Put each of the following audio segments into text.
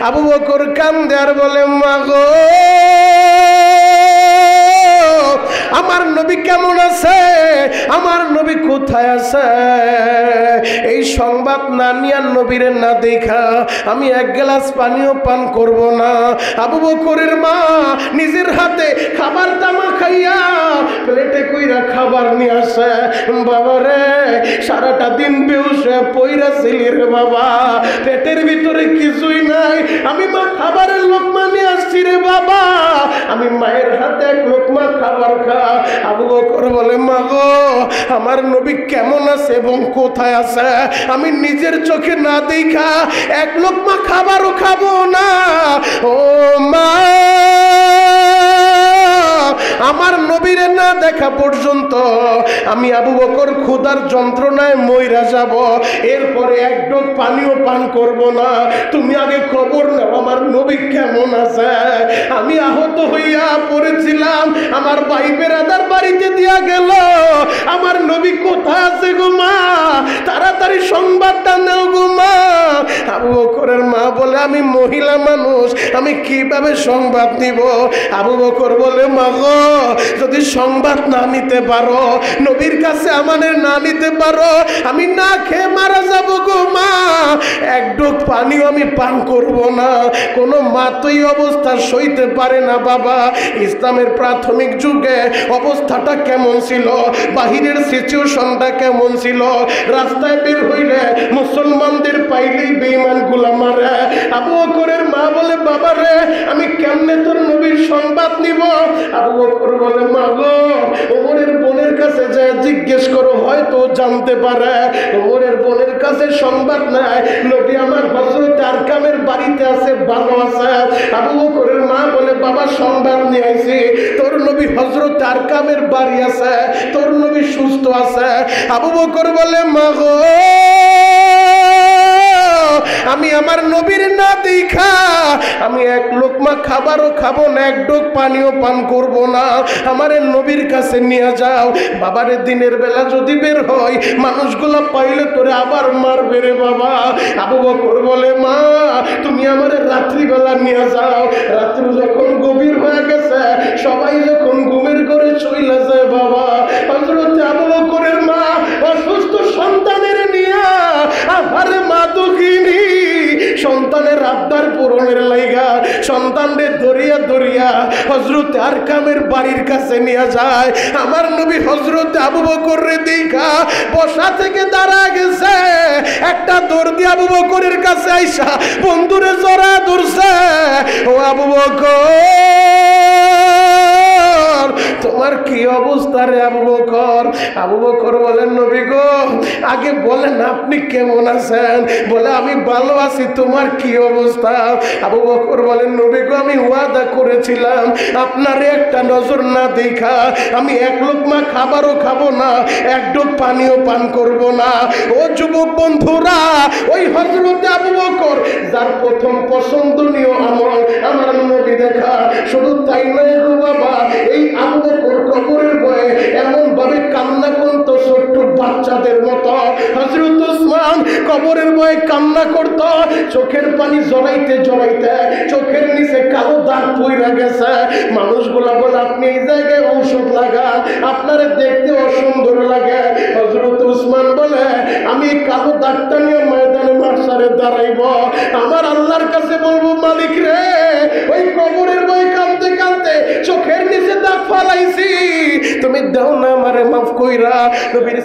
আবু বকর কান্দে আর বলে, মা গো, আমার নবী কেমন আছে, আমার নবী কোথায় আছে? এই সংবাদ না নিয়ে নবীরে না দেখা আমি এক গ্লাস পানিও পান করব না। আবু বকরের মা নিজের হাতে খাবার তামা খাইয়া প্লেটে কইরা খাবার নিয়ে আসে। বাবা রে, সারাটা দিন বেহুশ হয়ে পইরা ছিলি রে বাবা, পেটের ভিতরে কিছুই নাই, আমি মা খাবারের লোকমা নিয়ে আসছি রে বাবা, আমি মায়ের হাতে এক লোকমা খাবার খা। আবু বকর বলে, মা গো, আমার নবী কেমন আছে এবং কোথায় আছে আমি নিজের চোখে না দেখা এক লোকমা খাবারও খাবো না। ও মা, আমার নবীরে না দেখা পর্যন্ত আমি আবু বকর ক্ষুধার যন্ত্রণায় মইরা যাব, এরপরে এক ঢোক পানিও পান করব না। তুমি আগে খবর নাও আমার নবী কেমন আছে। আমি আহত হইয়া পড়েছিলাম, আমার ভাই বেরাদার বাড়িতে দিয়া গেল, আমার নবী কোথায় আছে গো মা, তাড়াতাড়ি সংবাদটা নাও গো মা। আবু বকরের মা বলে, আমি মহিলা মানুষ, আমি কিভাবে সংবাদ নিব? আবু বকর বলে, মা গো, যদি সংবাদ না নিতে পারো, নবীর কাছে আমাদের না নিতে পারো, আমি না খেয়ে মারা যাব গো মা, এক ঢোক পানিও আমি পান করব না। কোনো মা তো এই অবস্থা সইতে পারে না বাবা। ইসলামের প্রাথমিক যুগে অবস্থাটা কেমন ছিল, বাহিরের সিচুয়েশনটা কেমন ছিল, রাস্তায় বের হইলে মুসলমানদের পাইলেই বেঈমান গুলা মারে। আবু বকরের মা বলে, বাবা রে, আমি কেমনে তোর নবীর সংবাদ নিব? আবু বকর বলে, মা গো, ওমরের বোনের কাছে যায় জিজ্ঞেস করো, হয়তো জানতে পারে। ওমরের বোনের কাছে সংবাদ নেয়, নবী আমার হযরত আরকামের বাড়িতে আছে, ভালো আছে। আবু বকরের মা বলে, বাবা, সংবাদ নিয়ে আইছি, তোর নবী হযরত আরকামের বাড়ি আছে, তোর নবী সুস্থ আছে। আবু বকর বলে, মা গো, আমি আমার নবীর না দেখা আমি এক লোকমা খাবারও খাবো না, এক ঢোক পানিও পান করব না, আমার নবীর কাছে নিয়ে যাও। বাবারে, দিনের বেলা যদি বের হয় মানুষগুলা পাইলে তোরে আবার মারবে রে বাবা। আবু বকর বলে, মা, তুমি আমার রাত্রিবেলা নিয়ে যাও। রাত্রি যখন গভীর হয়ে গেছে, সবাই যখন ঘুমের ঘরে চলে যায় বাবা, হযরত আবু বকরের মা অসুস্থ সন্তানের নিয়ে, আরে মা দুঃখিনী, সন্তানের আবদার পূরণের লাইগা সন্তানদের দরিয়া দরিয়া হযরত আরকামের বাড়ির কাছে নিয়ে যায়। আমার নবী হযরত আবু বকর রে দেখা বসা থেকে দাঁড়া গেছে, একটা দৌড় দিয়ে আবু বকরের কাছে আইসা বন্ধুরে জড়া ধরছে। ও আবু বকর, তোমার কি অবস্থা রে আবু বকর? আবু বকর বলেন, নবী গো, আগে বলেন আপনি কেমন আছেন? বলে, আমি ভালো আছি, তোমার কি অবস্থা? আবু বকর বলেন, নবী গো, আমি ওয়াদা করেছিলাম আপনার একটা নজর না দেখা আমি এক লোকমা খাবারও খাবো না, এক ঢোক পানিও পান করব না। ও যুবক বন্ধুরা, ওই হযরত আবু বকর যার প্রথম পছন্দনীয় আমল আমার নবী দেখা, শুধু তাই নয় গো বাবা, এই আবু বকর কবরের ভয়ে এমন ভাবে কান্না করতো ছোট্ট বাচ্চাদের মতো। হযরত ওসমান কবরের ভয়ে কান্না করত, চোখের পানি জড়াইতে জড়াইতে চোখের নিচে কালো দাগ পইরা গেছে। মানুষগুলা বলে, আপনি এই জায়গায় ঔষধ লাগান, আপনারে দেখতে অসুন্দর লাগে। হযরত ওসমান বলে, আমি কালো দাগটা নিয়ে ময়দানে মাহশারে দাঁড়াইব, আমার আল্লাহর কাছে বলবো, মালিক রে, ওই কবরের ভয়ে কাঁদতে কাঁদতে চোখের নিচে দাগ ফালাইছি, তুমি দাও না আমারে মাফ কইরা। নবীর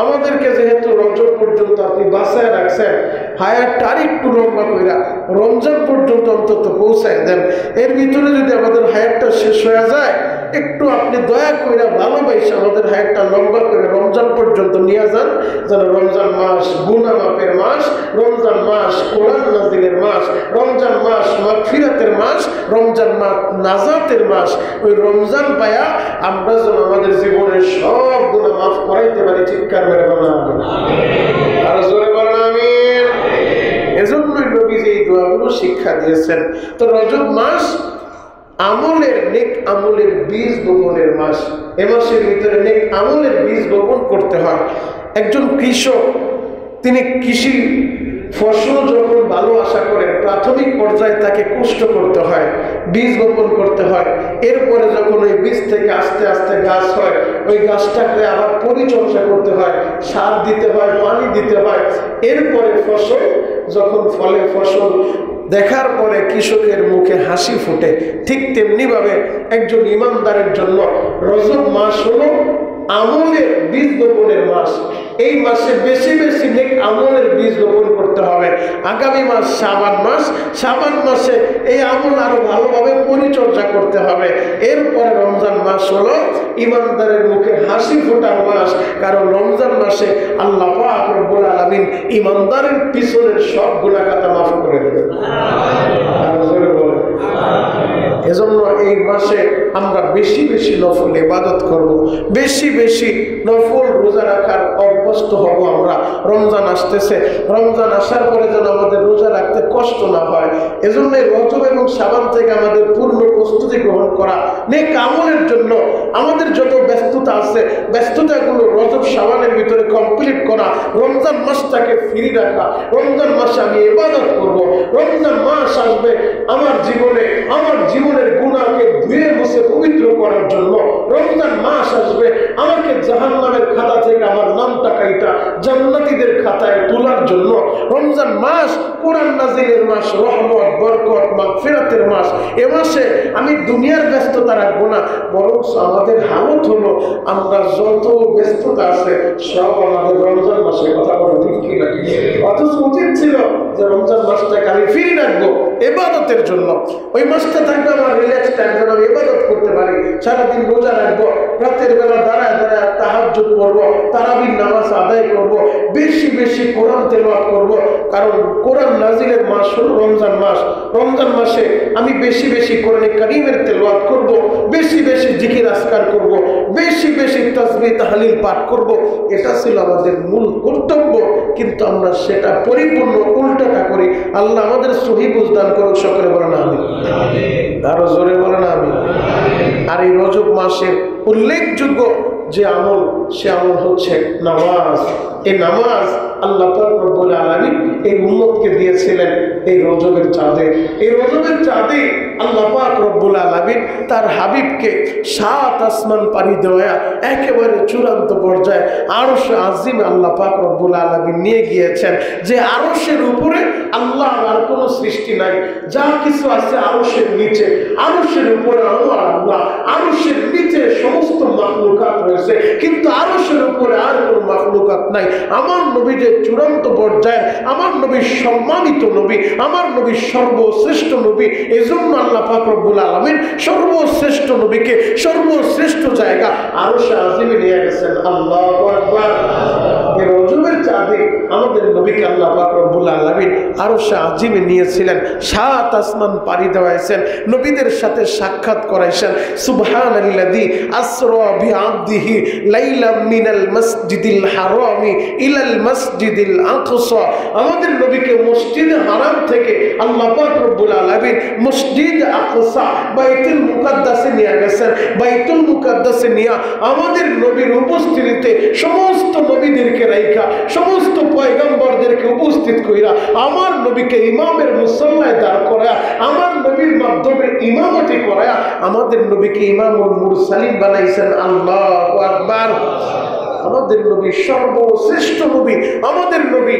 আমাদেরকে যেহেতু রমজান পর্যন্ত আপনি বাঁচায় রাখছেন, হায়াতটা আরেকটু লম্বা কইরা রমজান পর্যন্ত অন্তত পৌঁছায় দেন। এর ভিতরে যদি আমাদের হায়াতটা শেষ হয়ে যায়, একটু আপনি দয়া কইরা ভালোবাসে আমাদের হায়াতটা লম্বা করে রমজান পর্যন্ত নিয়ে যান, যেন রমজান মাস গুনাহ মাফের মাস, রমজান মাস কোরআন নাজিলের মাস, রমজান মাস মাগফিরাতের মাস, রমজান মাস নাজাতের মাস। ওই রমজান পায়া আমরা যেন আমাদের জীবনের সব গুনাহ মাফ করাইতে পারি। চিৎকার মেরে বলেন আমিন। আর জোরে বলেন আমিন। এজন্যই নবীজি এই দোয়াগুলো শিক্ষা দিয়েছেন। তো রজব মাস আমলের, নেক আমলের বীজ বপনের মাস। এ মাসের ভিতরে নেক আমলের বীজ বপন করতে হয়। একজন কৃষক, তিনি কৃষি ফসল যখন ভালো আশা করেন প্রাথমিক পর্যায়ে তাকে কষ্ট করতে হয়, বীজ বপন করতে হয়, এরপরে যখন ওই বীজ থেকে আস্তে আস্তে গাছ হয়, ওই গাছটাকে আবার পরিচর্যা করতে হয়, সার দিতে হয়, পানি দিতে হয়, এরপরে ফসল যখন ফলে ফসল দেখার পরে কৃষকের মুখে হাসি ফোটে। ঠিক তেমনি ভাবে একজন ইমানদারের জন্য রজব মাস হলো আমলের বীজ বপনের মাস। এই মাসে বেশি বেশি নেক আমলের বীজ বপন করতে হবে। আগামী মাস শাবান মাস, শাবান মাসে এই আমল আরো ভালোভাবে পরিচর্যা করতে হবে। এরপরে রমজান মাস হলো ইমানদারের মুখে হাসি ফোটার মাস, কারণ রমজান মাসে আল্লাহ পাক রব্বুল আলামিন ইমানদারের পিছনের সব গুনাহ খাতা মাফ করে দেবেন। এজন্য এই মাসে আমরা বেশি বেশি নফল ইবাদত করব, বেশি বেশি নফল রোজা রাখার অভ্যস্ত হব আমরা। রমজান আসতেছে, রমজান আসার পরে যেন আমাদের রোজা রাখতে কষ্ট না হয়। এজন্য রজব এবং শাবান থেকে আমাদের পূর্ণ প্রস্তুতি গ্রহণ করা, নেক আমলের জন্য আমাদের যত ব্যস্ততা আছে ব্যস্ততাগুলো রজব শাবানের ভিতরে কমপ্লিট করা, রমজান মাসটাকে ফ্রি রাখা। রমজান মাসে আমি ইবাদত করব, রমজান মাস আসবে আমার জীবনে, আমার জীবনের গুনাহকে ধুয়ে মুছে পবিত্র করার জন্য। রমজান মাস আসবে আমাকে জাহান্নামের খাতা থেকে আমার নামটা কাইটা জান্নাতীদের খাতায় তোলার জন্য। রমজান মাস কোরআন নাজিলের মাস, রহমত, বরকত, মাগফিরাতের মাস। এ মাসে আমি দুনিয়ার ব্যস্ততা রাখবো না, বরং আমাদের হালত হলো আমরা যত ব্যস্ততা আছে সব আমাদের রমজান মাসে কথা বলে ঠিক কি না? অথচ উচিত ছিল যে রমজান মাসটাকে আমি ফ্রি রাখবো ইবাদতের জন্য। ওই মাসটা থাকবে আমার রিল্যাক্স টাইম, যেন আমি ইবাদত করতে পারি। সারাদিন রোজা রাখবো, রাতের বেলা দাঁড়ায় দাঁড়ায় তাহাজ্জুদ পড়বো, তারাবির নামাজ আদায় করব, বেশি বেশি কোরআন তেলাওয়াত করব। কারণ কোরআন নাজিলের মাস হলো রমজান মাস। রমজান মাসে আমি বেশি বেশি কোরআনে কারীমের তেলাওয়াত করব, বেশি বেশি জিকির আজকার করব, বেশি বেশি তাসবিহ তাহলিল পাঠ করব। এটা ছিল আমাদের মূল কর্তব্য, কিন্তু আমরা সেটা পরিপূর্ণ উল্টাটা করি। আল্লাহ আমাদের সহি বুঝদান করুক, সকলে বলেন আমিন। আরো জোরে বলেন আমিন। আর এই রজব মাসের উল্লেখযোগ্য যে আমল, সে আমল হচ্ছে নামাজ। এই নামাজ আল্লাহ পাক রব্বুল আলামিন এই উম্মতকে দিয়েছিলেন এই রজবের চাঁদে। এই রজবের চাঁদে আল্লাহ পাক রব্বুল আলামিন তার হাবিবকে 7 আসমান পাড়ি দেওয়া একেবারে চূড়ান্ত পর্যায়ে আরশ আজিম আল্লাহ পাক রব্বুল আলামিন নিয়ে গিয়েছেন। যে আরশের উপরে আল্লাহ আর কোনো সৃষ্টি নাই, যা কিছু আছে আরশের নিচে, আরশের উপরে আল্লাহ, আরশের নিচে সমস্ত মাখলুকাত রয়েছে, কিন্তু আরশের উপরে আর কোনো মাখলুকাত নাই। আমার নবী যে চূড়ান্ত পর্যায়ে, আমার নবী সম্মানিত নবী, আমার নবী সর্বশ্রেষ্ঠ নবী। এজন্য আল্লাহ পাক রব্বুল আলামিন সর্বশ্রেষ্ঠ নবীকে সর্বশ্রেষ্ঠ জায়গা আরশে আজিমে নিয়ে গেছেন। আল্লাহু আকবার। এই রজবের চাঁদে আমাদের নবীকে আল্লাহ পাক রব্বুল আলামিন আরশে আজিমে নিয়েছিলেন, 7 আসমান পাড়ি দেওয়াইছেন, নবীদের সাথে সাক্ষাৎ করাইছেন। সুবহানাল্লাযী আসরা বিআবদিহি লাইলাম মিনাল মাসজিদিল হারামি ইলাল মাসজিদিল আকসা। আমাদের নবীকে মসজিদে হারাম থেকে আল্লাহ পাক রব্বুল আলামিন মসজিদ আকসা বাইতুল মুকাদ্দাসে নিয়ে গেছেন। বাইতুল মুকাদ্দাসে নিয়ে আমাদের নবীর উপস্থিতিতে সমস্ত নবীদেরকে রাইখা, সমস্ত পয়গম্বরদেরকে উপস্থিত কইরা আমার নবীকে ইমামের মুসল্লায় দাঁড় করা, আমার নবীর মাধ্যমে ইমামতি করা আমাদের নবীকে ইমামুল মুরসালিন বানাইছেন। আল্লাহু আকবার। আমাদের নবী সর্বশ্রেষ্ঠ নবী। আমাদের নবী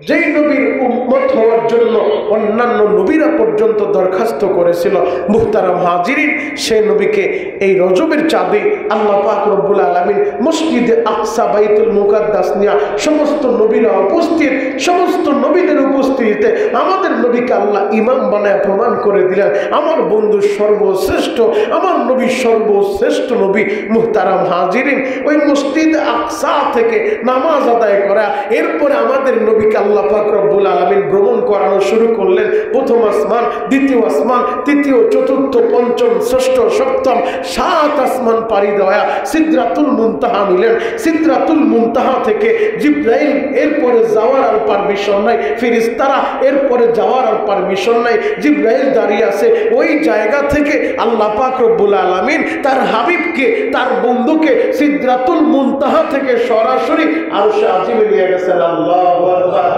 যেই নবীর উম্মত হওয়ার জন্য অন্যান্য নবীরা পর্যন্ত দরখাস্ত করেছিল, মুহতারাম হাজিরিন, সেই নবীকে এই রজবের চাঁদে আল্লাহ পাক রব্বুল আলামিন মসজিদে আকসা বাইতুল মুকাদ্দাস নিয়া সমস্ত নবীরা উপস্থিত, সমস্ত নবীদের উপস্থিতিতে আমাদের নবীকে আল্লাহ ইমাম বানায় প্রমাণ করে দিলেন আমার বন্ধু সর্বশ্রেষ্ঠ, আমার নবী সর্বশ্রেষ্ঠ নবী। মুহতারাম হাজিরিন, ওই মসজিদে আকসা থেকে নামাজ আদায় করা, এরপরে আমাদের নবীকে আল্লাহ পাক রব্বুল আলামিন ভ্রমণ করানো শুরু করলেন। প্রথম আসমান, দ্বিতীয় আসমান, তৃতীয়, চতুর্থ, পঞ্চম, ষষ্ঠ, সপ্তম, 7 আসমান পাড়ি দেওয়া সিদরাতুল মুনতাহা নিলেন। সিদরাতুল মুনতাহা থেকে জিবরাইল এরপরে যাওয়ার আর পারমিশন নাই, ফেরেশতারা এরপরে যাওয়ার আর পারমিশন নাই। জিবরাইল দাঁড়িয়ে আছে ওই জায়গা থেকে আল্লাহ পাক রব্বুল আলামিন তার হাবিবকে, তার বন্ধুকে সিদরাতুল মুনতাহা থেকে সরাসরি আরশে আজিমে নিয়ে গেছেন। আল্লাহু আকবার।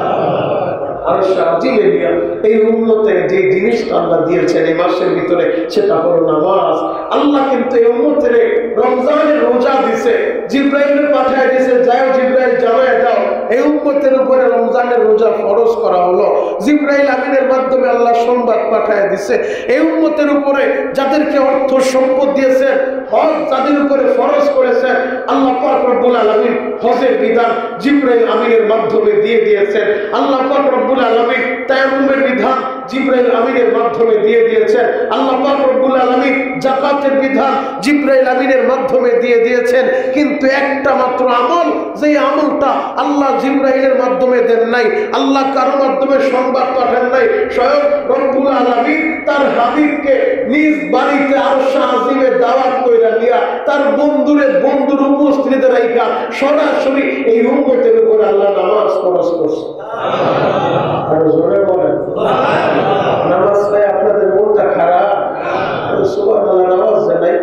আর সাজিয়ে নিয়ে এই উম্মতে যে জিনিসটা আল্লাহ দিয়েছেন এই মাসের ভিতরে সেটা হলো নামাজ। আল্লাহ কিন্তু এই উম্মতের রমজানের রোজা দিছে, জিব্রাইলের পাঠায় দিছে, যাও জিব্রাইল জানায় দাও এই উম্মতের উপরে রমজানের রোজা ফরজ করা হলো। জিব্রাইল আমিনের মাধ্যমে আল্লাহ সংবাদ পাঠায় দিছে এই উম্মতের উপরে যাদেরকে অর্থ সম্পদ দিয়েছেন, হজ যাদের উপরে ফরজ করেছেন, আল্লাহ পাক রব্বুল আলামিন হজের বিধান জিব্রাইল আমিনের মাধ্যমে দিয়ে দিয়েছেন। আল্লাহ পাক রব্বুল আলামিন তায়াম্মুমের বিধান জিব্রাইল আমিনের মাধ্যমে দিয়ে দিয়েছেন। আল্লাহ পাক রব্বুল আলামিন যাকাতের বিধান জিব্রাইল আমিনের মাধ্যমে দিয়ে দিয়েছেন। কিন্তু একটা মাত্র আমল, যেই আমলটা আল্লাহ জিব্রাইলের মাধ্যমে দেন নাই, আল্লাহ কারো মাধ্যমে সংবাদ পাঠান নাই, স্বয়ং রব্বুল আলামিন তার হাবিবকে নিজ বাড়িতে আরশ আজিমে দাওয়াত কইরা নিয়া তার বন্ধুর উপস্থিতিতে রাইখা সরাসরি এই উম্মতের উপর আল্লাহ নামাজ ফরজ করছে। আর জোরে বলেন নামাজ নাই আপনাদের মনটা খারাপ? সুবহানাল্লাহ, নামাজ নাই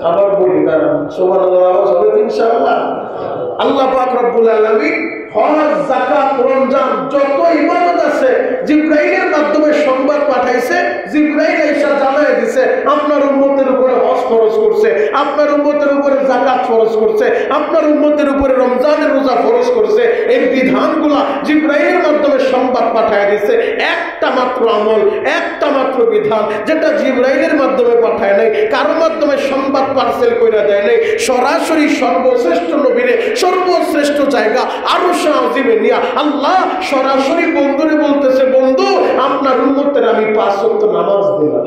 আবার বলি কারণ সুবহানাল্লাহ নামাজ হবে ইনশাআল্লাহ। আল্লাহ পাক রব্বুল আলামিন হজ, যাকাত, রমজান যত ইবাদত আছে জিব্রাইলের মাধ্যমে সংবাদ পাঠাইছে। জিব্রাইল আইসা জানায় দিছে আপনার উম্মতের উপরে হজ ফরজ করছে, আপনার উম্মতের উপরে যাকাত ফরজ করছে, আপনার উম্মতের উপরে রমজানের রোজা ফরজ করছে। এই বিধানগুলা জিব্রাইলের মাধ্যমে সংবাদ পাঠায় দিছে। একটা মাত্র আমল, একটা মাত্র বিধান যেটা জিব্রাইলের মাধ্যমে পাঠায় নাই, কারোর মাধ্যমে সংবাদ পার্সেল কইরা দেয় নাই, সরাসরি সর্বশ্রেষ্ঠ নবীরে সর্বশ্রেষ্ঠ জায়গা আরশ আজিমে নিয়া আল্লাহ সরাসরি বন্ধুরে বলতেছে, বন্ধু আপনার উম্মতের আমি 5 ওয়াক্ত নামাজ দিলাম।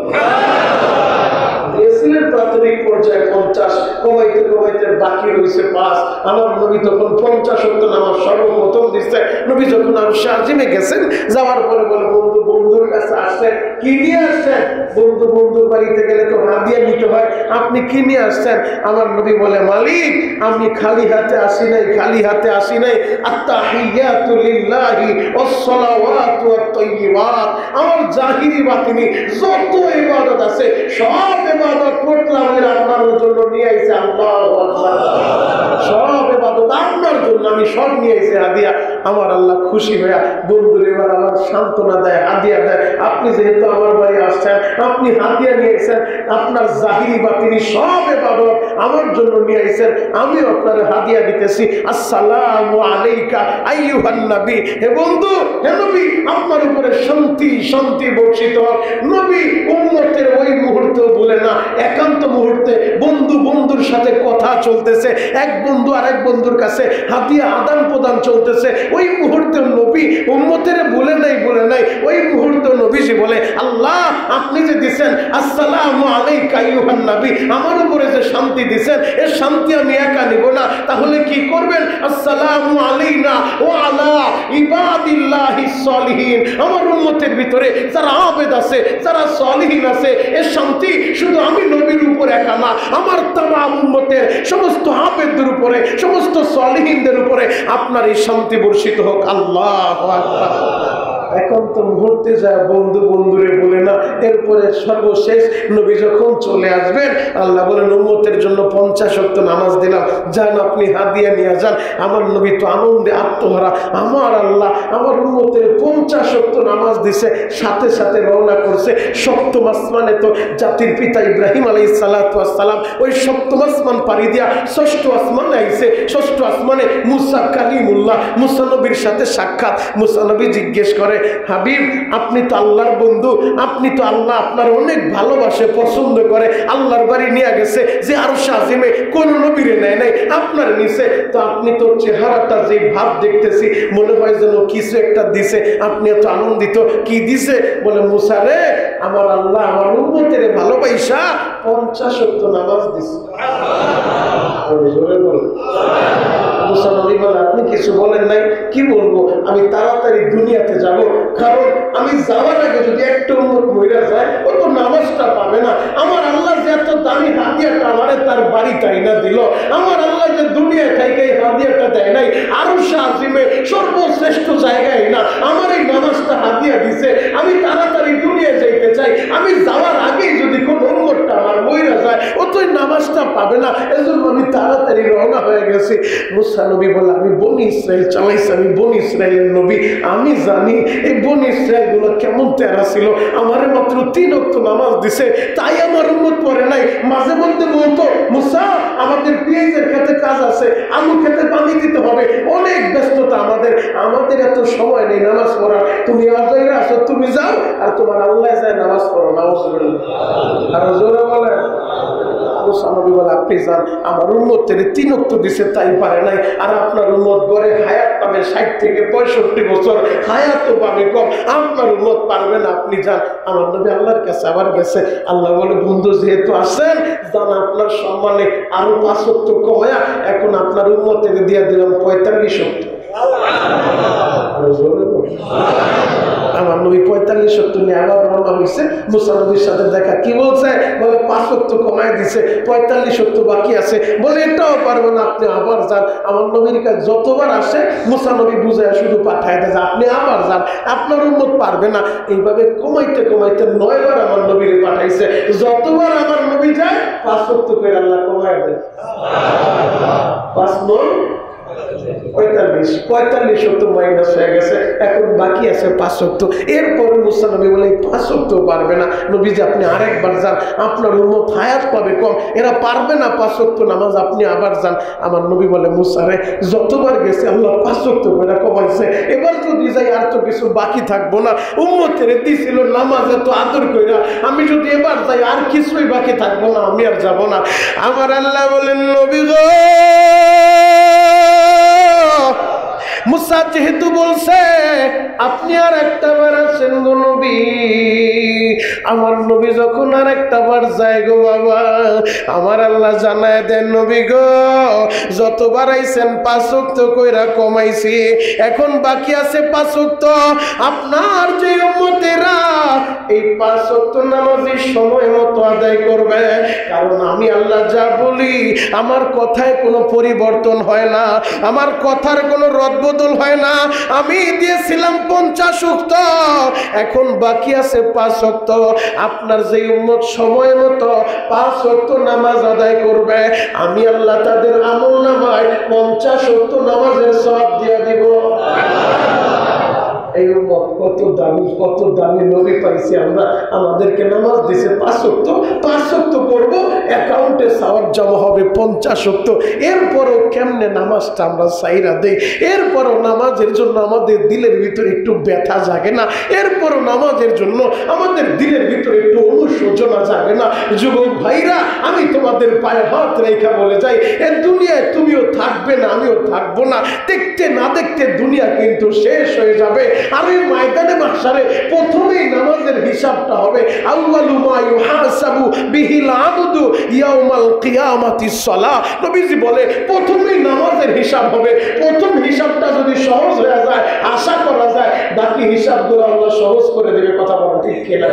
দিয়েছিলেন প্রাথমিক পর্যায়ে 50, কমাইতে কমাইতে বাকি রয়েছে 5। আমার নবী তখন 50 ওয়াক্ত নামাজ সর্বপ্রথম দিচ্ছে। নবী যখন আরশ আজিমে গেছেন, যাওয়ার পরে বলে বন্ধু বন্ধুর কাছে আসছেন, কি নিয়ে আসছেন? বন্ধুর বাড়িতে গেলে তো হাদিয়া নিতে হয়, আপনি কি নিয়ে আসছেন? আমার নবী বলে, মালিক আমি খালি হাতে আসি নাই, খালি হাতে আসি নাই। আত্তাহিয়াতু লিল্লাহি ওয়াসসালাওয়াতু ওয়াত-তাইয়্যিবাত, আমার জাহিরি বাতিনি যত ইবাদত আছে সব ইবাদত করলাম আপনার জন্য নিয়ে আইছে। আল্লাহু আকবার, সব ইবাদত আপনার জন্য আমি সব নিয়ে আইছি হাদিয়া। আমার আল্লাহ খুশি হয়ে বন্ধুর এবার আমার সান্ত্বনা দেয়, হাদিয়া দেয়। আপনি যেহেতু আমার বাড়ি আসছেন, আপনি হাদিয়া নিয়ে এসেছেন, আপনার জাহিরি বাতিনি সব ইবাদত আমার জন্য নিয়ে আইছেন, আমি আপনার হাদিয়া দিতেছি। আসসালামু আলাইকা আইয়ুহান নবী, হে বন্ধু, হে নবী, আপনার উপরে শান্তি শান্তি বর্ষিত হোক। নবী উম্মতের ওই মুহূর্তে বলে না, একান্ত মুহূর্তে বন্ধুর সাথে কথা চলতেছে, এক বন্ধু আরেক বন্ধুর কাছে হাদিয়া আদান প্রদান চলতেছে। ওই মুহূর্তে নবী উম্মতের বলে নাই, ওই মুহূর্তে নবীজি বলে, আল্লাহ আপনি যে দিছেন আসসালামু আলাইকা আইয়ুহান নবী, আমার উপরে যে শান্তি দিছেন, এই শান্তি আমি একা নিব না, তাহলে কি করবেন? আসসালামু আলাইনা ওয়া আলা ইবাদিল্লাহিস সালিহিন, আমার উম্মতের ভিতরে যারা আবেদ আছে, যারা সালিহিন আছে, এই শান্তি শুধু আমি নবীর উপর একা না, আমার তামাম উম্মতের সমস্ত আবেদদের উপরে, সমস্ত সালিহিনদের উপরে আপনার এই শান্তি বর্ষিত হোক। আল্লাহু আকবার। এখন তো মুহূর্তে যায় বন্ধুরে বলে না। এরপরে সর্বশেষ নবী যখন চলে আসবেন, আল্লাহ বলেন উম্মতের জন্য 50 ওয়াক্ত নামাজ দিলাম, যান আপনি হাদিয়া নিয়ে যান। আমার নবী তো আনন্দে আত্মহারা, আমার আল্লাহ আমার উম্মতের 50 ওয়াক্ত নামাজ দিছে, সাথে সাথে রওনা করছে সপ্তম আসমানে। তো জাতির পিতা ইব্রাহিম আলাইহিস সালাতু ওয়াস সালাম ওই সপ্তম আসমান পাড়ি দিয়া ষষ্ঠ আসমানে আইছে। ষষ্ঠ আসমানে মুসা কালিমুল্লাহ, মুসা নবীর সাথে সাক্ষাৎ। মুসা নবী জিজ্ঞেস করে, হাবিব আপনি তো আল্লাহর বন্ধু, আপনি তো আল্লাহ আপনার অনেক ভালোবাসে, পছন্দ করে, আল্লাহর বাড়ি নিয়ে গেছে যে আরশ আজিমে কোন নবীরে নেয় নাই, আপনার নিচে। তো আপনি তো চেহারাটা যে ভাব দেখতেছি মনে হয় যেন কিছু একটা দিছে, আপনি এত আনন্দিত, কি দিছে? বলে, মুসা রে, আমার আল্লাহ আমার উম্মতের ভালোবাসা 50 ওয়াক্ত নামাজ দিছে। মুসা নবী বলে, আপনি কিছু বলেন নাই? কি বলবো, আমি তাড়াতাড়ি দুনিয়াতে যাব, কারণ আমি যাওয়ার আগে যদি একটা উম্মত মইরা যায় ও তো নামাজটা পাবে না। আমার আল্লাহ যে এত দামি হাদিয়াটা আমারে তার বাড়িটাই না দিল, আমার আল্লাহ যে দুনিয়ায় থাইকে হাদিয়াটা দেয় নাই, আরশ আজিমে সর্বশ্রেষ্ঠ জায়গায় না আমার এই নামাজটা হাদিয়া দিছে। আমি তাড়াতাড়ি দুনিয়া যাইতে চাই, আমি যাওয়ার আগেই যদি কোন উম্মতটা আমার মইরা যায় ও তো নামাজটা পাবে না, এজন্য আমি তাড়াতাড়ি রওনা হয়ে গেছে। মুসা নবী বলে আমি বনি ইসরাইল চালাইছি, আমি বনি ইসরাইলের নবী, আমি জানি এই বনি ইসরাইল গুলো কেমন তেরা ছিল। আমারে মাত্র 3 ওয়াক্ত নামাজ দিছে, তাই আমার উম্মত পড়ে নাই। মাঝে মধ্যে বলতো মুসা আমাদের পেঁয়াজের খেতে কাজ আছে, আলু খেতে পানি দিতে হবে, অনেক ব্যস্ততা আমাদের, আমাদের এত সময় নেই নামাজ পড়ার। তুমি আজাইরা আসো, তুমি যাও আর তোমার আল্লাহ যায় নামাজ পড়ো। নাউজুবিল্লাহ। আর জোরে বলে মুসা নবী বলে আপনি যান, আমার উম্মতের 3 ওয়াক্ত দিছে তাই পারে নাই, আর আপনার উম্মত গড়ে হায়াত পাবে 60 থেকে 65 বছর, হায়াতও পাবে কম, আপনার উম্মত পারবে না, আপনি যান। আমার নবী আল্লাহর কাছে আবার গেছে। আল্লাহ বলে বন্ধু যেহেতু আসেন, যান আপনার সম্মানে আরো 5 ওয়াক্ত কমায়া এখন আপনার উম্মতের দিয়ে দিলাম 45 ওয়াক্ত। আমার নবী 45 ওয়াক্ত নিয়ে আবার রওনা হয়েছে। মুসা নবীর সাথে দেখা, কি বলছে? বলে 5 ওয়াক্ত কমায় দিছে, 45 ওয়াক্ত বাকি আছে। বলে এটাও পারবো না, আপনি আবার যান। আমার নবীর কাছে যতবার আসে মুসা নবী বুঝায় শুধু পাঠায় দেয়, আপনি আবার যান, আপনার উম্মত পারবে না। এইভাবে কমাইতে কমাইতে 9 বার আমার নবীর পাঠাইছে। যতবার আমার নবী যায় 5 ওয়াক্ত করে আল্লাহ কমায় দেয়। 5 9 45 ওয়াক্ত মাইনাস হয়ে গেছে, এখন বাকি আছে 5 ওয়াক্ত। এরপরে মুসা নবী বলে 5 ওয়াক্ত পারবে না নবীজি, আপনি আরেকবার যান, আপনার উম্মত হায়াত পাবে কম, এরা পারবে না 5 ওয়াক্ত নামাজ, আপনি আবার যান। আমার নবী বলে মুসা রে, যতবার গেছে আল্লাহ 5 ওয়াক্ত করে কমাইছে, এবার যদি যাই আর তো কিছু বাকি থাকবো না। উম্মতের দিছিল নামাজ এত আদর কইরা, আমি যদি এবার যাই আর কিছুই বাকি থাকবো না, আমি আর যাব না। আমার আল্লাহ বলেন নবী গো, মুসা যেহেতু বলছে আপনি আর একটা বার আসেন গো নবী, আমার নবী যখন আর একটা বার যায় গো বাবা, আমার আল্লাহ জানায় দেন নবী গো, যতবার আইছেন 5 ওয়াক্ত কইরা কমাইছি, এখন বাকি আছে 5 ওয়াক্ত। আপনার যে উম্মতেরা এই 5 ওয়াক্ত নামাজের সময় মতো আদায় করবে, কারণ আমি আল্লাহ যা বলি আমার কথায় কোনো পরিবর্তন হয় না, আমার কথার কোনো রদবদল হয় না। আমি দিয়েছিলাম 50 ওয়াক্ত, এখন বাকি আছে 5 ওয়াক্ত। আপনার যে উম্মত সময় মতো 5 ওয়াক্ত নামাজ আদায় করবে, আমি আল্লাহ তাদের আমলনামায় 50 ওয়াক্ত নামাজের সওয়াব দিয়ে দিব। এই উম্মত কত দামি, কত দামি নবী পাইছি আমরা। আমাদেরকে নামাজ দিছে 5 ওয়াক্ত, 5 ওয়াক্ত পড়বো, অ্যাকাউন্টে সওয়াব জমা হবে 50 ওয়াক্ত। এরপরও কেমনে নামাজটা আমরা সাইরা দেই, এরপরও নামাজের জন্য আমাদের দিলের ভিতরে একটু ব্যথা জাগে না, এরপরও নামাজের জন্য আমাদের দিলের ভিতরে একটু অনুশোচনা জাগে না। যুবক ভাইরা, আমি তোমাদের পায়ে হাত রেখা বলে যাই, এই দুনিয়ায় তুমিও থাকবে না, আমিও থাকবো না, দেখতে না দেখতে দুনিয়া কিন্তু শেষ হয়ে যাবে। আর এই ময়দানে মাহশারে প্রথমেই নামাজের হিসাবটা হবে। আউয়ালু মা ইউহাসাবু বিহিল আবদু ইয়াউমাল কিয়ামাতিস সালাহ। নবীজি বলে প্রথমেই নামাজের হিসাব হবে। প্রথম হিসাবটা যদি সহজ হয়ে যায়, আশা করা যায় বাকি হিসাবগুলো আল্লাহ সহজ করে দেবে। কথা বলা ঠিক কিনা?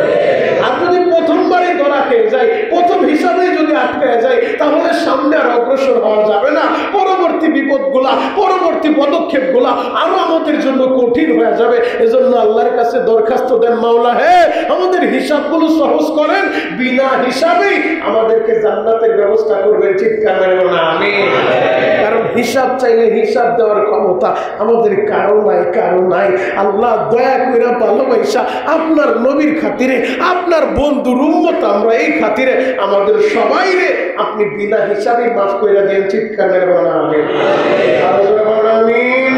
আর যদি প্রথমবারই ধরা খেয়ে যায়, প্রথম হিসাবে যদি আটকে যায়, তাহলে সামনে আর অগ্রসর হওয়া যাবে না। পরবর্তী বিপদগুলা, পরবর্তী পদক্ষেপগুলা আরো আমাদের জন্য কঠিন হয়ে যাবে। এজন্য আল্লাহর কাছে দরখাস্ত দেন, মাওলা হে আমাদের হিসাবগুলো সহজ করেন, বিনা হিসাবেই আমাদেরকে জান্নাতের ব্যবস্থা করবেন। চিৎকার মেরে না আমিন। কারণ হিসাব চাইলে হিসাব দেওয়ার ক্ষমতা আমাদের কারো নাই, কারো নাই। আল্লাহ দয়া করে ভালোবাসা আপনার নবীর খাতিরে, আপনার বন্ধুর উম্মত আমরা এই খাতিরে আমাদের সবাইরে আপনি বিনা হিসাবে মাফ করে দেন। চিৎকার মেরে না আমিন। আমিন।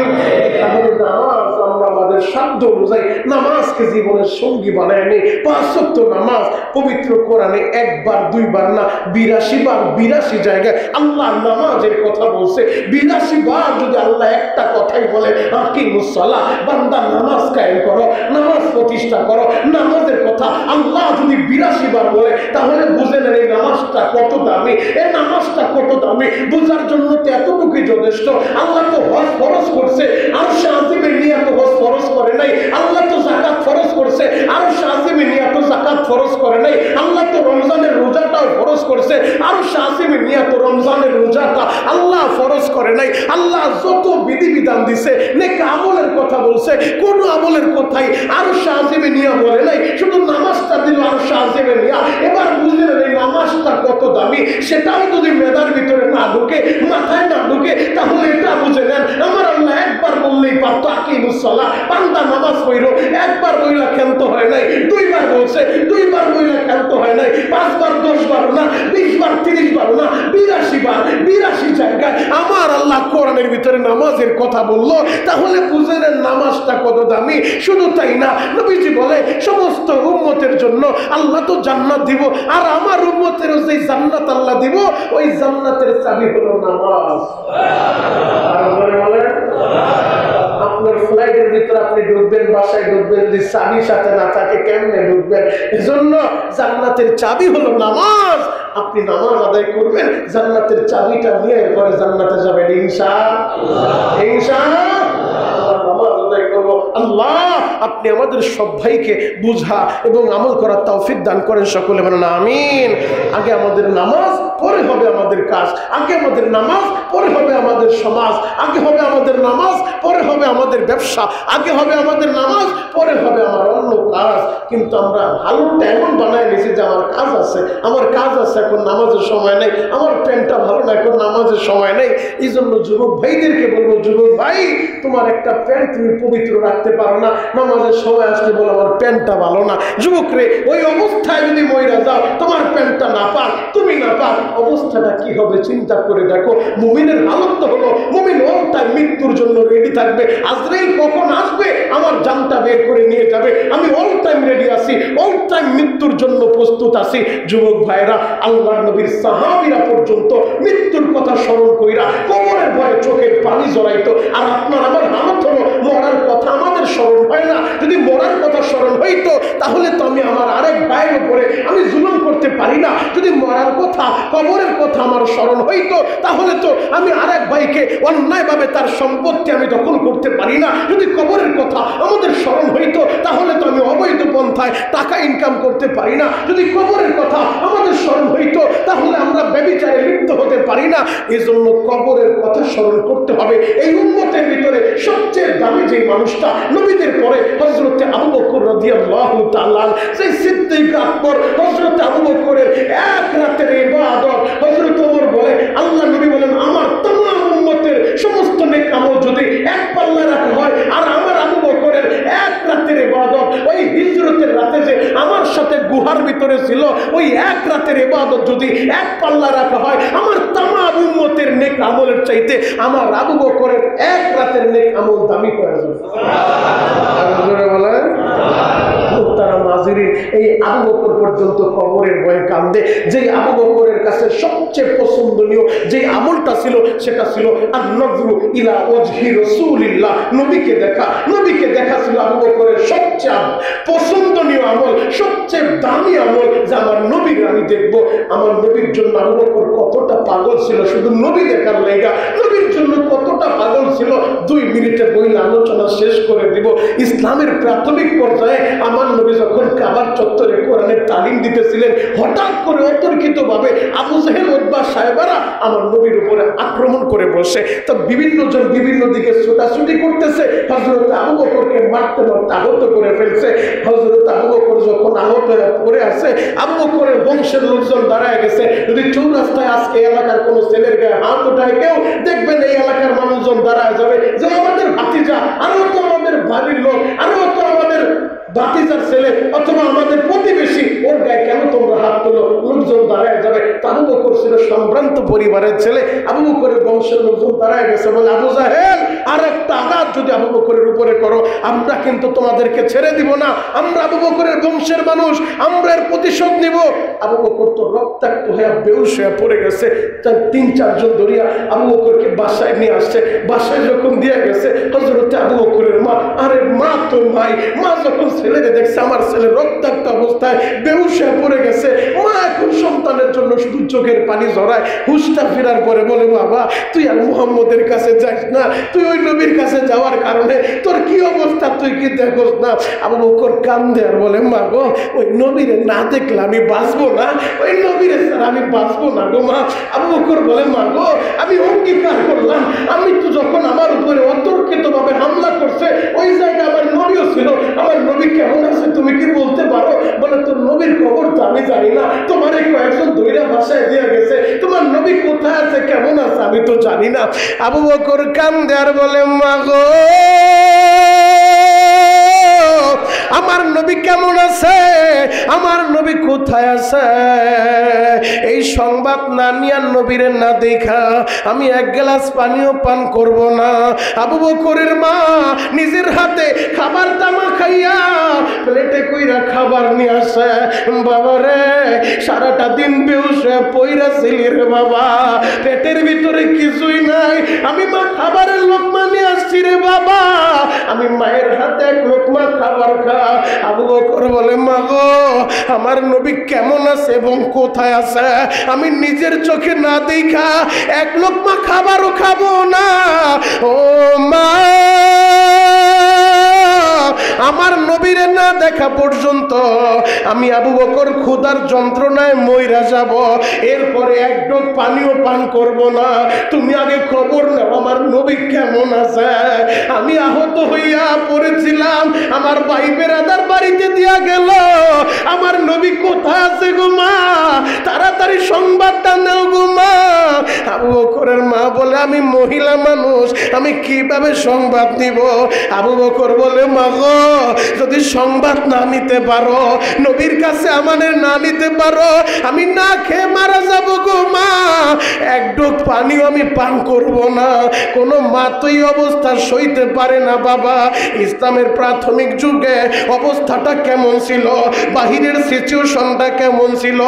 তাহলে নামাজ আমরা আমাদের সাধ্য অনুযায়ী নামাজকে জীবনের সঙ্গী বানায় নেই। 5 ওয়াক্ত নামাজ পবিত্র কোরআনে 1 বার 2 বার না 82 বার 82 জায়গায় আল্লাহ নামাজের কথা বলছে। 82 বার যদি আল্লাহ একটা কথাই বলে আকিমুস সালাহ, বান্দা নামাজ কায়েম করো, নামাজ প্রতিষ্ঠা করো, নামাজের কথা আল্লাহ যদি 82 বার বলে, তাহলে বুঝে নেন এই নামাজটা কত দামি, এই নামাজটা কত দামি। বোঝার জন্য তো এতটুকুই যথেষ্ট। আল্লাহ তো হজ ফরজ করছে, আর শাহিমে নিয়ে তো হজ ফরজ করে নাই। আল্লাহ তো যাকাত ফরজ করছে, আর শাহিমে নিয়ে তো যাকাত ফরজ করে নাই। আল্লাহ তো রমজানের রোজাটাও ফরজ করছে, আর শাহিমে নিয়ে তো রমজানের রোজাটা আল্লাহ ফরজ করে নাই। আল্লাহ যত বিধিবিধান দিছে, নেক আমলের কথা বলছে, কোন আমলের কথাই আর শাহিমে নিয়ে বলে নাই, শুধু নামাজটা দিল আর শাহিমে নিয়ে। এবার বুঝলেন এই নামাজটা কত দামি, সেটাও যদি মেধার ভিতরে না ঢুকে, মাথায় না ঢুকে, হয়েছে, 2 বার মহিলা ক্ষান্ত হয় নাই, 5 বার 10 বার না, 20 বার 30 বার না, 82 বার 82 জায়গায় আমার আল্লাহ কোরআনের ভিতরে নামাজের কথা বললো। তাহলে বুঝেন নামাজটা কত দামি। শুধু তাই না, নবীজি বলে সমস্ত উম্মতের জন্য আল্লাহ তো জান্নাত দিব, আর আমার উম্মতেরও যে জান্নাত আল্লাহ দিব, ওই জান্নাতের চাবি হলো নামাজ। আপনার ফ্লাইটের ভিতরে আপনি ঢুকবেন, বাসায় ঢুকবেন, যদি চাবি সাথে না থাকে কেমনে ঢুকবেন? এজন্য জান্নাতের চাবি হলো নামাজ। আপনি নামাজ আদায় করবেন, জান্নাতের চাবিটা নিয়ে এরপরে জান্নাতে যাবেন ইনশাআল্লাহ। ইনশাআল্লাহ নামাজ আদায় করব। আল্লাহ আপনি আমাদের সব ভাইকে বুঝা এবং আমল করার তৌফিক দান করেন, সকলে বলেন আমিন। আগে আমাদের নামাজ, পরে হবে আমাদের কাজ। আগে আমাদের নামাজ, পরে হবে আমাদের সমাজ। আগে হবে আমাদের নামাজ, পরে হবে আমাদের ব্যবসা। আগে হবে আমাদের নামাজ, পরে হবে আমার অন্য কাজ। কিন্তু আমরা ভালোটা এমন বানায় নিয়েছি যে আমার কাজ আছে, আমার কাজ আছে, এখন নামাজের সময় নেই, আমার প্যান্টটা ভালো না, এখন নামাজের সময় নেই। এই জন্য যুবক ভাইদেরকে বলবো, যুবক ভাই তোমার একটা প্যান্ট তুমি পবিত্র রাখতে পারো না, নামাজের সময় আসলে বলো আমার প্যান্টটা ভালো না। যুবক রে, ওই অবস্থায় যদি মইরা যাও, তোমার প্যান্টটা না পাক, তুমি না পাক, অবস্থাটা কি হবে চিন্তা করে দেখো। মুমিনের হালত তো হলো, মুমিন অল টাইম মৃত্যুর জন্য রেডি থাকবে। আজরাইল কখন আসবে আমার জানটা বের করে নিয়ে যাবে, আমি অল টাইম রেডি আছি, অল টাইম মৃত্যুর জন্য প্রস্তুত আছি। যুবক ভাইরা, আল্লাহর নবীর সাহাবীরা পর্যন্ত মৃত্যুর কথা স্মরণ কইরা কবরের ভয়ে চোখের পানি জড়াইতো। আর আপনার আমার হালত হলো মরার কথা আমাদের স্মরণ হয় না। যদি মরার কথা স্মরণ হইতো তাহলে তো আমি আমার আরেক ভাইয়ের উপরে আমি জুলুম করতে পারি না। যদি মরার কথা, কবরের কথা আমার স্মরণ হইতো তাহলে তো আমি আরেক ভাইকে অন্যায়ভাবে তার সম্পত্তি আমি দখল করতে পারি না। যদি কবরের কথা আমাদের স্মরণ হইতো তাহলে তো আমি অবৈধ পন্থায় টাকা ইনকাম করতে পারি না। যদি কবরের কথা আমাদের স্মরণ হইতো তাহলে আমরা ব্যভিচারে লিপ্ত হতে পারি না। এজন্য কবরের কথা স্মরণ করতে হবে। এই উম্মতের ভিতরে সবচেয়ে দামি যে মানুষটা নবীদের পরে হযরত আবু বকর রাদিয়াল্লাহু তাআলা, সেই সিদ্দিক আকবর, হযরত আবু বকরের এক রাতের ইবাদত। হযরত ওমর বলে, আল্লাহ নবী বলেন আমার तमाम উম্মতের সমস্ত নেক আমল যদি এক পাল্লায় রাখা হয়, আর আমার আবু বকরের এক রাতের ইবাদত, ওই হিজরতের রাতে যে আমার সাথে গুহার ভিতরে ছিল, ওই এক রাতের ইবাদত যদি এক পাল্লা রাখা হয়, আমার तमाम উম্মতের নেক আমলের চাইতে আমার আবু বকরের এক রাতের নেক আমল দামি হয়ে যাবে। সুবহানাল্লাহ বলেন। এই আবু বকর পর্যন্ত কবরের ভয়ে কান্দে। যে আবু বকরের কাছে সবচেয়ে পছন্দনীয় যে আমলটা ছিল সেটা ছিল আন-নযরু ইলা ওয়াজহি রাসূলিল্লাহ, নবীকে দেখা। নবীকে দেখা ছিল আবু বকরের সবচেয়ে পছন্দনীয় আমল, সবচেয়ে দামি আমল, যে আমার নবীর আমি দেখব। আমার নবীর জন্য আবু বকর কতটা পাগল ছিল, শুধু নবী দেখার লাগা নবীর জন্য কতটা পাগল ছিল 2 মিনিটে বইলে আলোচনা শেষ করে দিব। ইসলামের প্রাথমিক পর্যায়ে আমার নবী যখন কাবার চত্বরে কোরআনের তালিম দিতেছিলেন, হঠাৎ করে অতর্কিতভাবে আবু জেহেল, উতবা সাহেবারা আমার নবীর উপরে আক্রমণ করে বসে। তো বিভিন্ন জন বিভিন্ন দিকে ছোটাছুটি করতেছে, হযরত আবু বকরকে মারতে মারতে আহত করে ফেলছে। হযরত আবু বকর যখন আহত হয়ে পড়ে আছে, আবু বকরের বংশের লোকজন দাঁড়ায় গেছে। যদি চৌরাস্তায় আজকে এলাকার কোনো ছেলের গায়ে হাত উঠায় কেউ, দেখবেন এই এলাকার মানুষজন দাঁড়ায় যাবে যে আমাদের ভাতিজা, আরো তো আমাদের বাড়ির লোক, আরো তো আমাদের ভাতিজার ছেলে, অথবা আমাদের প্রতিবেশী, ওর গায়ে কেন তোমরা হাত তোলো? লোকজন দাঁড়ায় যাবে। আবু বকর ছিল সম্ভ্রান্ত পরিবারের ছেলে, আবু বকরের বংশের লোকজন দাঁড়ায় গেছে, বলে আবু জাহেল আর একটা আঘাত যদি আবু বকরের উপরে করো, আমরা কিন্তু তোমাদেরকে ছেড়ে দিব না, আমরা আবু বকরের বংশের মানুষ, আমরা এর প্রতিশোধ নিব। আবু বকর তো রক্তাক্ত হয়ে বেহুশ হয়ে পড়ে গেছে। তার 3-4 জন ধরিয়া আবু বকরকে বাসায় নিয়ে আসছে। বাসায় যখন দিয়ে গেছে, হযরত আবু বকরের মা, আরে মা তো মাই, মা যখন ছেলেরে দেখছে আমার ছেলে রক্তাক্ত অবস্থায় বেহুশ হয়ে পড়ে গেছে, মা এখন সন্তানের জন্য শুধু চোখের পানি ঝরায়। হুশটা ফেরার পরে বলে, বাবা তুই আর মুহাম্মদের কাছে যাস না, তুই ওই নবীর কাছে যাওয়ার কারণে তোর কি অবস্থা তুই কি দেখোস না? আবু বকর কান্দে আর বলে, মা গো ওই নবীরে না দেখলে আমি বাঁচবো না, ওই নবীরে ছাড়া আমি বাঁচবো না গো মা। আবু বকর বলে, মা গো আমি অঙ্গীকার করলাম, আমি তো যখন আমার উপরে অতর্কিত ভাবে হামলা করছে ওই জায়গায় আমার নবীও ছিল, আমার নবী কেমন আছে তুমি কি বলতে পারো? বলে, তোর নবীর খবর তো আমি জানি না, তোমার এই কয়েকজন দইরা বাসায় দিয়ে গেছে, তোমার নবী কোথায় আছে কেমন আছে আমি তো জানি না। আবু বকর কান্দে আর বলে, মা গো আমার নবী কেমন আছে, আমার নবী কোথায় আছে, এই সংবাদ না নিয়ে নবীরে না দেখা আমি এক গ্লাস পানিও পান করব না। আবু বকরের মা নিজের হাতে খাবার তামা খাইয়া প্লেটে কইরা খাবার নিয়ে আসে। বাবা রে, সারাটা দিন বেহুশ হয়ে পইরা ছিলি রে বাবা, পেটের ভিতরে কিছুই নাই, আমি মা খাবারের লোকমা নিয়ে আসছি রে বাবা, আমি মায়ের হাতে এক লোকমা খাবার খা। আবু বকর বলে, মা গো, আমার নবী কেমন আছে এবং কোথায় আছে আমি নিজের চোখে না দেখা এক লোকমা খাবারও খাবো না। ও মা, আমার নবীরে না দেখা পর্যন্ত আমি আবু বকর ক্ষুধার যন্ত্রণায় মইরা যাব, এরপরে এক ঢোক পানিও পান করব না। তুমি আগে খবর নাও আমার নবী কেমন আছে। আমি আহত হইয়া পড়েছিলাম, আমার ভাই বেরাদার বাড়িতে দিয়া গেল, আমার নবী কোথায় আছে গো মা, তাড়াতাড়ি সংবাদটা নাও গো মা। আবু বকরের মা বলে, আমি মহিলা মানুষ, আমি কিভাবে সংবাদ নিব। আবু বকর বলে, মা গো, যদি সংবাদ না নিতে পারো, নবীর কাছে আমাদের না নিতে পারো, আমি না খেয়ে মারা যাব গো মা, এক ঢোক পানিও আমি পান করব না। কোনো মা তো এই অবস্থা সইতে পারে না বাবা। ইসলামের প্রাথমিক যুগে অবস্থাটা কেমন ছিল, বাহিরের সিচুয়েশনটা কেমন ছিল,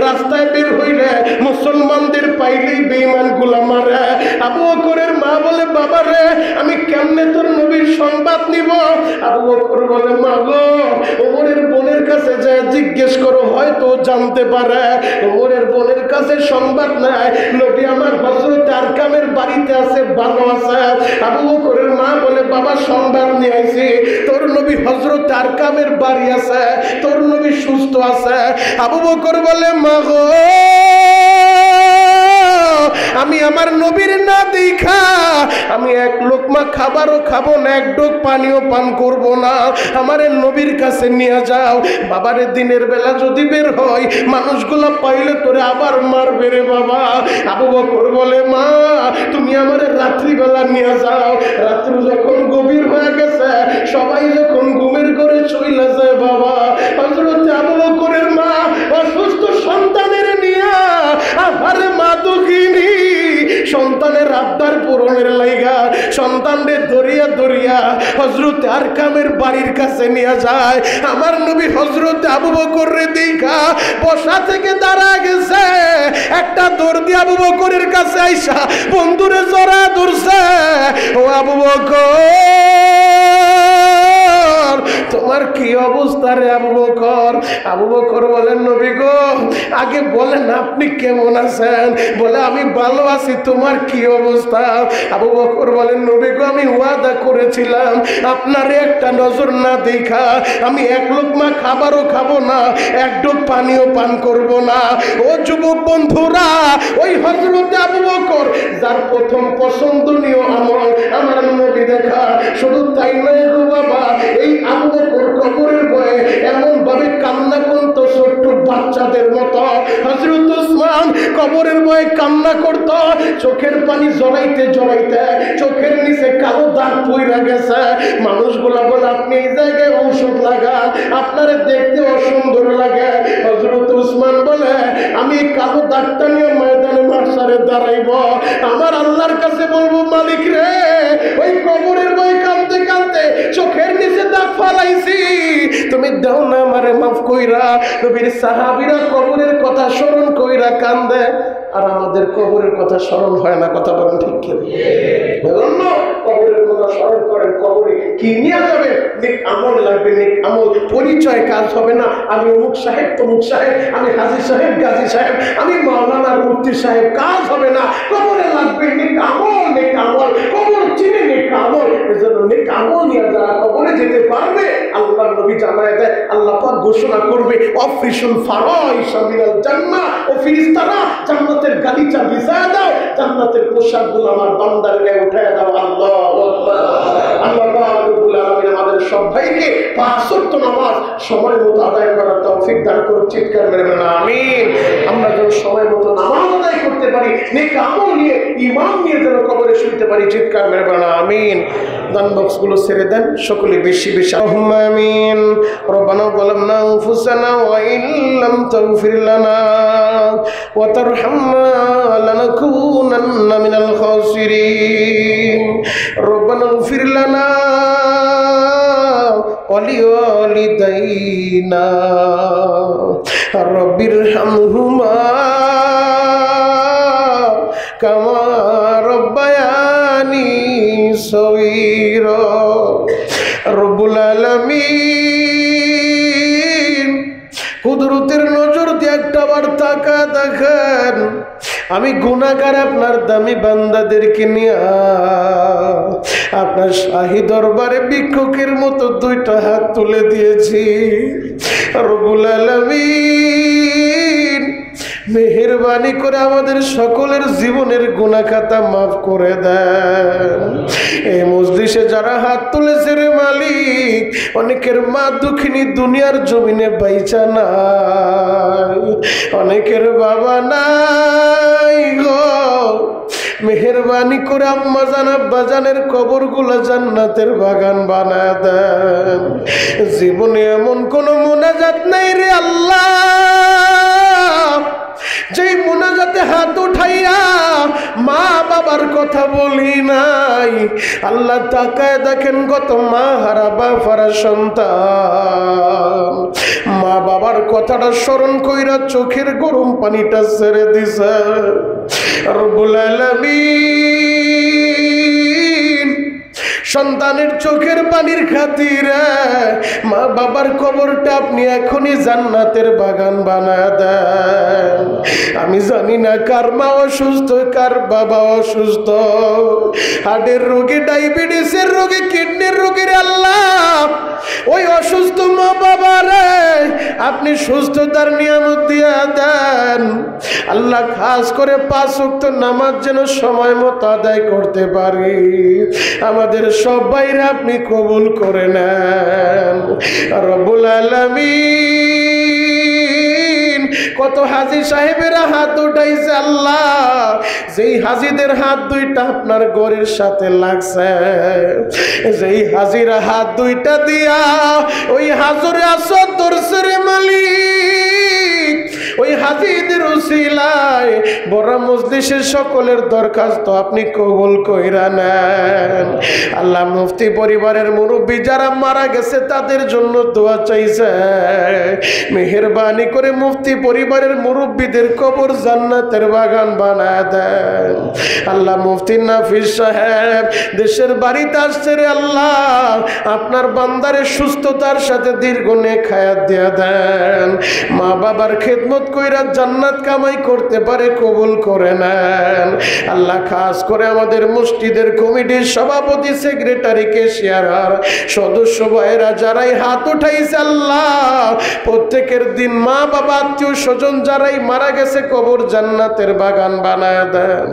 রাস্তায় বের হইলে মুসলমানদের পাইলেই বেঈমান গুলা মারে। আবু বকরের মা বলে, বাবা রে, আমি কেমনে তোর নবীর সংবাদ নিব। আবু বকর বলে, মা গো, ওমরের বোনের কাছে যায় জিজ্ঞেস করো, হয়তো জানতে পারে। ওমরের বোনের কাছে সংবাদ নেয়, নবী আমার হযরত আরকামের বাড়িতে আছে, ভালো আছে। আবু বকরের মা বলে, বাবা সংবাদ নিয়ে আইছি, তোর নবী হযরত আরকামের বাড়ি আছে, তোর নবী সুস্থ আছে। আবু বকর বলে, মা গো, আমি আমার নবীর না দেখা আমি এক লোকমা খাবারও খাবো না, এক ঢোক পানিও পান করব না, আমার নবীর কাছে নিয়ে যাও। বাবারে, দিনের বেলা যদি বের হয় মানুষগুলা পাইলে তোরে আবার মারবে রে বাবা। আবু বকর বলে, মা, তুমি আমার রাত্রিবেলা নিয়ে যাও। রাত্রি যখন গভীর হয়ে গেছে, সবাই যখন ঘুমের ঘরে চলে যায় বাবা, হযরত আবু বকরের মা অসুস্থ সন্তানের নিয়ে আহারে মা দুঃখিনী সন্তানের আবদার পূরণের লাইগা সন্তানদের দরিয়া দরিয়া হযরত আরকামের বাড়ির কাছে নিয়ে যায়। আমার নবী হযরত আবু বকরের দেখা বসা থেকে দাঁড়া গেছে, একটা দৌড় দিয়ে আবু বকরের কাছে আইসা বন্ধুরে জড়া ধরছে। ও আবু বকর, তোমার কি অবস্থা রে আবু বকর? আবু বকর বলেন, নবী গো, আগে বলেন আপনি কেমন আছেন। বলে, আমি ভালো আছি, তোমার কি অবস্থা? আবু বকর বলেন, নবী গো, আমি ওয়াদা করেছিলাম আপনার একটা নজর না দেখা আমি এক লোকমা খাবারও খাবো না, এক ঢোক পানিও পান করব না। ও যুবক বন্ধুরা, ওই হযরত আবু বকর যার প্রথম পছন্দনীয় আমল আমার নবী দেখা, শুধু তাই নয় গো বাবা, এই আবু বকর কবরের ভয়ে এমন ভাবে কান্না করত ছোট্ট বাচ্চাদের মতো। হযরত ওসমান কবরের ভয়ে কান্না করত, চোখের পানি জড়াইতে জড়াইতে চোখের নিচে কালো দাগ পইরা গেছে। মানুষগুলা বলে, আপনি এই জায়গায় ঔষধ লাগান, আপনারে দেখতে অসুন্দর লাগে। হযরত ওসমান বলে, আমি কালো দাগটা নিয়ে ময়দানে মাশারে দাঁড়াইব, আমার আল্লাহর কাছে বলবো, মালিক রে, ওই কবরের ভয়ে কাঁদতে কাঁদতে চোখের নিচে দাগ ফালাইছি, তুমি দাও না আমারে মাফ কইরা। নবীর সাহাবীরা কবরের কথা স্মরণ কইরা কান্দে, আর আমাদের কবরের কথা স্মরণ হয় না। কথা বলেন ঠিক কি? কবরের কথা স্মরণ করেন, কবরে কি নিয়ে যাবে? নেক আমল লাগবে, নেক আমল। পরিচয় কাজ হবে না, আমি অমুক সাহেব, তমুক সাহেব, আমি হাজী সাহেব, গাজী সাহেব, আমি মাওলানা, মুফতি সাহেব, কাজ হবে না। কবরে লাগবে নেক আমল, নেক আমল। কবর চিনে নেক আমল। এজন্য নেক আমল নিয়ে যারা কবরে যেতে পারবে, আল্লাহ নবী জানায় দেয়, আল্লাহ পাক ঘোষণা করবে, অফিসুল ফারাইশা মিনাল জান্নাহ, ও ফেরেশতারা জান্নাতের গালিচা বিছায়া দাও, জান্নাতের পোশাকগুলো আমার বান্দার গায়ে উঠায়া দাও। আল্লাহু আকবার। আল্লাহ পাক রব্বুল আলামিন আমাদের সবাইকে পাঁচ ওয়াক্ত নামাজ সময় মতো আদায় করার তৌফিক দান করুন। চিৎকার মেরে বলেন আমিন। আমরা যেন সময় মতো নামাজ আদায় করতে করতে পারি, নেক আমল নিয়ে ঈমান নিয়ে যেন কবরে শুইতে পারি। চিৎকার মেরে বলেন আমিন। দান বক্সগুলো ছেড়ে দেন, সকলে বেশি বেশি আল্লাহুম্মা আমিন। রব্বানা যালামনা আনফুসানা ওয়া ইল্লাম তাগফির লানা ওয়া তারহামনা লানাকুনান্না মিনাল খাসিরিন। রব্বানা ইগফির লানা ওয়া লিওয়ালিদাইনা রব্বিরহামহুমা কামা রব্বায়ানি সগীরা। রব্বুল আলামিন কুদরতের নজর দিয়ে একটা বার তাকায় দেখেন, আমি গুনাহগার আপনার দামি বান্দাদেরকে নিয়ে আপনার শাহী দরবারে ভিক্ষুকের মতো দুইটা হাত তুলে দিয়েছি। রব্বুল আলামিন মেহেরবানি করে আমাদের সকলের জীবনের গুনাহ খাতা মাফ করে দেন। এই মজলিসে যারা হাত তুলেছে রে মালিক, অনেকের মা দুঃখিনী দুনিয়ার জমিনে বাইচা নাই, অনেকের বাবা নাই গো। মেহেরবানি করে আম্মা জান আব্বা জানের কবরগুলো জান্নাতের বাগান বানায় দেন। জীবনে এমন কোন মোনাজাত নাই রে আল্লাহ যেই মোনাজাতে হাত উঠাইয়া মা বাবার কথা বলি নাই। আল্লাহ তাকায় দেখেন কত মা হারা বাবারা সন্তান মা বাবার কথাটা স্মরণ কইরা চোখের গরম পানিটা ছেড়ে দিছে। রব্বুল আলামিন সন্তানের চোখের পানির খাতিরে মা বাবার কবরটা আপনি এখনই জান্নাতের বাগান বানায় দেন। আমি জানি না কার মা অসুস্থ, কার বাবা অসুস্থ, হার্টের রোগী, ডায়াবেটিসের রোগী, কিডনির রোগীর আল্লাহ ওই অসুস্থ মা বাবারে আপনি সুস্থতার নিয়ামত দিয়া দেন। আল্লাহ খাস করে 5 ওয়াক্ত নামাজ যেন সময় মতো আদায় করতে পারি, আমাদের সবাইরে আপনি কবুল করে নেন। রব্বুল আলামিন কত হাজী সাহেবেরা হাত উঠাইছে আল্লাহ, যেই হাজীদের হাত দুইটা আপনার গরের সাথে লাগছে, যেই হাজীরা হাত দুইটা দিয়া ওই হাজরে আসদ ধরছে রে মালিক, ওই হাজীদের উসিলায় বড় মজলিসের সকলের দরখাস্ত আপনি কবুল কইরা নেন। আল্লাহ মুফতি পরিবারের মুরব্বী যারা মারা গেছে তাদের জন্য দোয়া চাইছে, মেহেরবানি করে মুফতি পরিবারের মুরব্বীদের কবর জান্নাতের বাগান বানায় দেন। আল্লাহ মুফতি নাফিস সাহেব দেশের বাড়িতে আসছে রে আল্লাহ, আপনার বান্দারে সুস্থতার সাথে দীর্ঘ নেক হায়াত দিয়া দেন, মা বাবার খেদমত কইরা জান্নাত কামাই করতে পারে কবুল করে নেন। আল্লাহ খাস করে আমাদের মসজিদের কমিটির সভাপতি, সেক্রেটারি, কেশিয়ার, সদস্য ভাইরা যারাই হাত উঠাইছে আল্লাহ প্রত্যেকের দিন মা বাবা আত্মীয় স্বজন যারাই মারা গেছে কবর জান্নাতের বাগান বানায় দেন।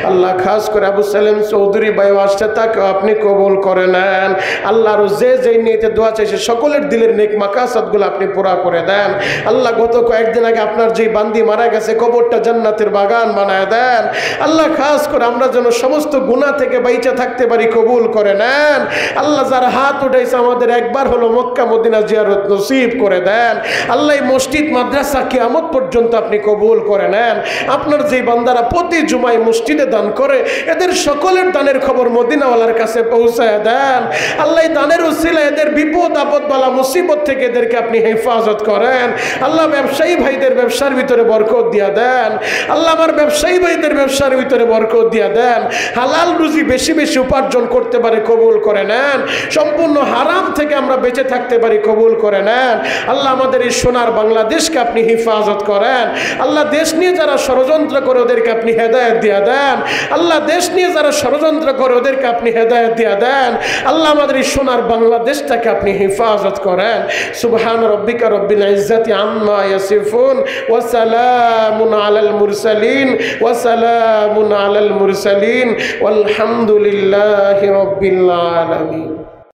আল্লাহ খাস করে আবু সালেম চৌধুরী ভাই আসছে, তাকে আপনি কবুল করে নেন। আল্লাহর যে যেই নিয়েতে দোয়া চাইছে সকলের দিলের নেক মাকাসাদগুলো আপনি পুরা করে দেন। আল্লাহ গত কয়েকদিন আগে আপনার যেই বান্দি মারা গেছে কবরটা জান্নাতের বাগান বানায় দেন। আল্লাহ খাস করে আমরা যেন সমস্ত গুনাহ থেকে বাইচা থাকতে পারি কবুল করে নেন। আল্লাহ যারা হাত উঠাইছে আমাদের একবার হলো মক্কা মদিনা জিয়ারত নসিব করে দেন। আল্লাহ মসজিদ মাদ্রাসা কিয়ামত পর্যন্ত আপনি কবুল করে নেন। আপনার যেই বান্দারা প্রতি জুমায় মসজিদে দান করে এদের সকলের দানের খবর মদিনাওয়ালার কাছে পৌঁছায় দেন। আল্লাহ দানের উসিলা এদের বিপদ আপদ বালা মুসিবত থেকে এদেরকে আপনি হেফাজত করেন। আল্লাহ ব্যবসায়ী ভাইদের ব্যবসার ভিতরে বরকত দিয়া দেন। আল্লাহ আমার ব্যবসায়ী ভাইদের ব্যবসার ভিতরে বরকত দিয়া দেন। হালাল রুজি বেশি বেশি উপার্জন করতে পারে কবুল করে নেন। সম্পূর্ণ হারাম থেকে আমরা বেঁচে থাকতে পারি কবুল করে নেন। আল্লাহ আমাদের এই সোনার বাংলাদেশকে আপনি হেফাজত করেন। আল্লাহ দেশ নিয়ে যারা ষড়যন্ত্র করে ওদেরকে আপনি হেদায়েত দিয়া দেন। আল্লাহ দেশ নিয়ে যারা ষড়যন্ত্র করে ওদেরকে আপনি হেদায়েত দিয়া দেন। আল্লাহ আমাদের এই সোনার বাংলাদেশটাকে আপনি হেফাজত করেন। সুবহান রব্বিকা রব্বিল ইজ্জাতি আম্মা ইয়াসিফুন ওয়া সালামুন আলাল মুরসালিন ওয়া সালামুন আলাল মুরসালিন ওয়ালহামদুলিল্লাহি রাব্বিল আলামিন।